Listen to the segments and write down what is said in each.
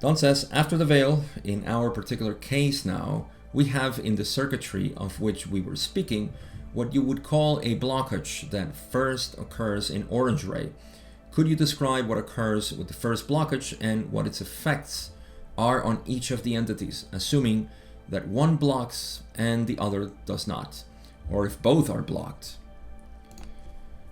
Don says, after the veil, in our particular case now, we have in the circuitry of which we were speaking what you would call a blockage that first occurs in orange ray. Could you describe what occurs with the first blockage and what its effects are on each of the entities, assuming that one blocks and the other does not, or if both are blocked?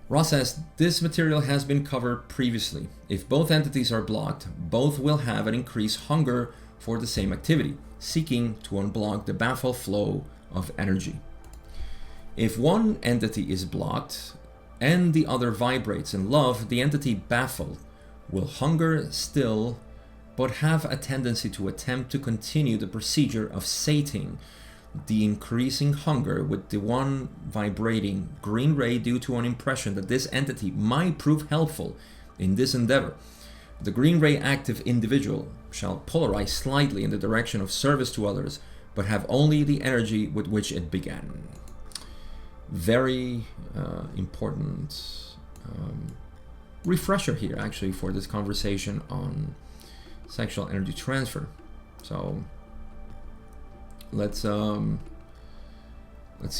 Ross says, this material has been covered previously. If both entities are blocked, both will have an increased hunger for the same activity, seeking to unblock the baffled flow of energy. If one entity is blocked and the other vibrates in love, the entity baffled will hunger still, but have a tendency to attempt to continue the procedure of sating the increasing hunger with the one vibrating green ray due to an impression that this entity might prove helpful in this endeavor. The green ray active individual shall polarize slightly in the direction of service to others, but have only the energy with which it began. Very important refresher here actually for this conversation on sexual energy transfer. So let's see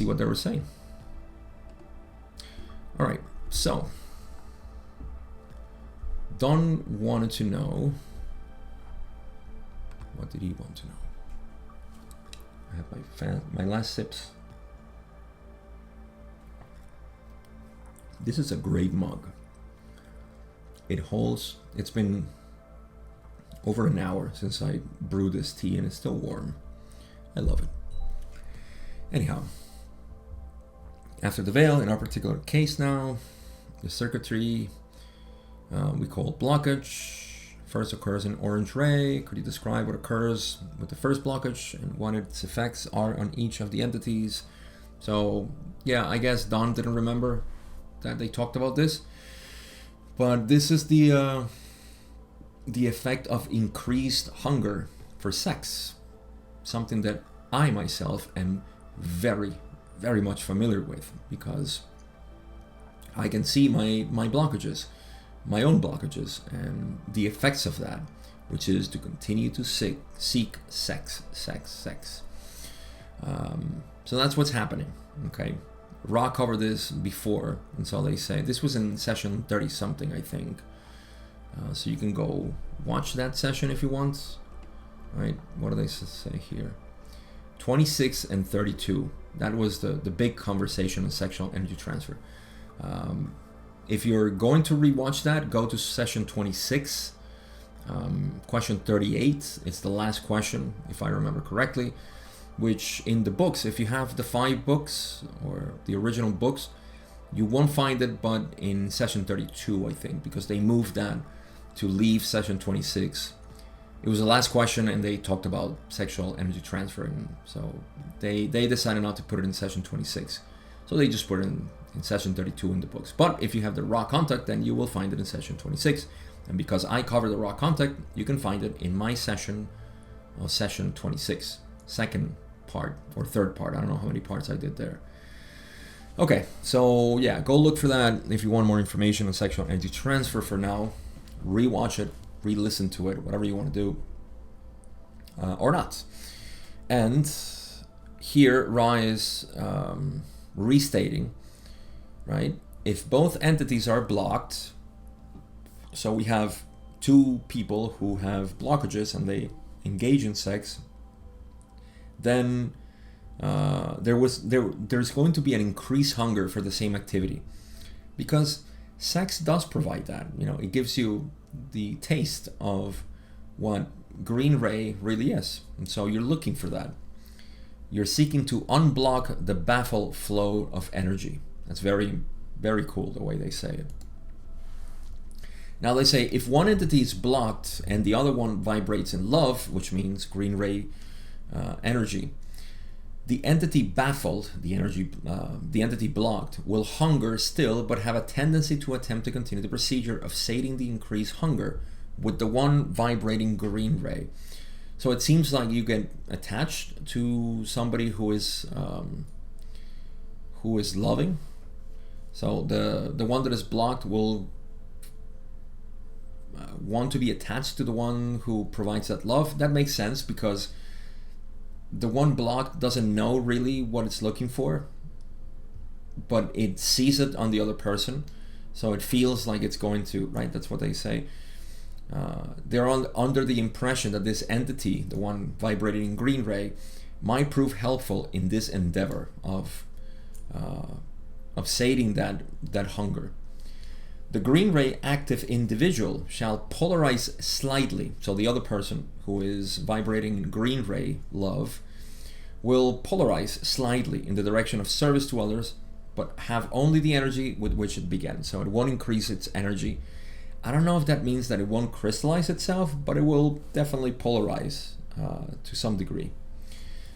what they were saying. All right, so Don wanted to know, what did he want to know? I have my last sips. This is a great mug. It's been over an hour since I brewed this tea and it's still warm. I love it. Anyhow, after the veil, in our particular case now, the circuitry we call blockage first occurs in orange ray. Could you describe what occurs with the first blockage and what its effects are on each of the entities? So yeah, I guess Don didn't remember that they talked about this, but this is the effect of increased hunger for sex, something that I myself am very, very much familiar with, because I can see my blockages, my own blockages, and the effects of that, which is to continue to seek sex. So that's what's happening, okay? Ra covered this before, and so they say, this was in session 30 something, I think. So you can go watch that session if you want. All right, what do they say here? 26 and 32. That was the big conversation on sexual energy transfer. If you're going to rewatch that, go to session 26, question 38. It's the last question, if I remember correctly, which in the books, if you have the 5 books or the original books, you won't find it, but in session 32, I think, because they moved that to leave session 26. It was the last question and they talked about sexual energy transfer, and so they decided not to put it in session 26. So they just put it in session 32 in the books. But if you have the raw contact, then you will find it in session 26. And because I cover the raw contact, you can find it in my session, session 26, second part or third part. I don't know how many parts I did there. Okay, so yeah, go look for that if you want more information on sexual energy transfer. For now, rewatch it, re-listen to it, whatever you want to do, or not. And here Ra is restating, right? If both entities are blocked, so we have 2 people who have blockages and they engage in sex, then there's going to be an increased hunger for the same activity, because sex does provide that. It gives you the taste of what green ray really is, and so you're looking for that. You're seeking to unblock the baffled flow of energy. That's very, very cool the way they say it. Now they say if one entity is blocked and the other one vibrates in love, which means green ray energy, the entity baffled, the entity blocked, will hunger still, but have a tendency to attempt to continue the procedure of sating the increased hunger with the one vibrating green ray. So it seems like you get attached to somebody who is loving. So the one that is blocked will want to be attached to the one who provides that love. That makes sense because the one blocked doesn't know really what it's looking for, but it sees it on the other person, so it feels like it's going to, right? That's what they say. They're under the impression that this entity, the one vibrating in green ray, might prove helpful in this endeavor of sating that hunger. The green ray active individual shall polarize slightly. So the other person who is vibrating in green ray love will polarize slightly in the direction of service to others, but have only the energy with which it began. So it won't increase its energy. I don't know if that means that it won't crystallize itself, but it will definitely polarize to some degree.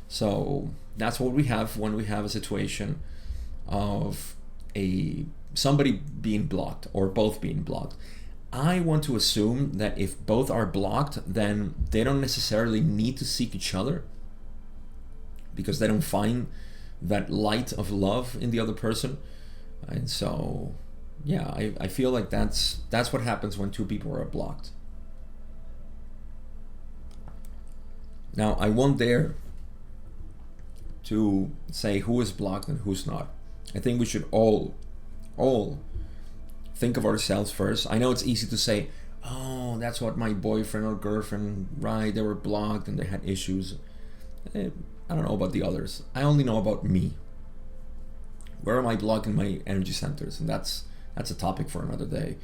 So that's what we have when we have a situation of somebody being blocked or both being blocked. I want to assume that if both are blocked, then they don't necessarily need to seek each other because they don't find that light of love in the other person. And so, yeah, I feel like that's what happens when two people are blocked. Now, I won't dare to say who is blocked and who's not. I think we should all think of ourselves first. I know it's easy to say, oh, that's what my boyfriend or girlfriend, right, they were blocked and they had issues. I don't know about the others. I only know about me. Where am I blocking my energy centers? And that's a topic for another day.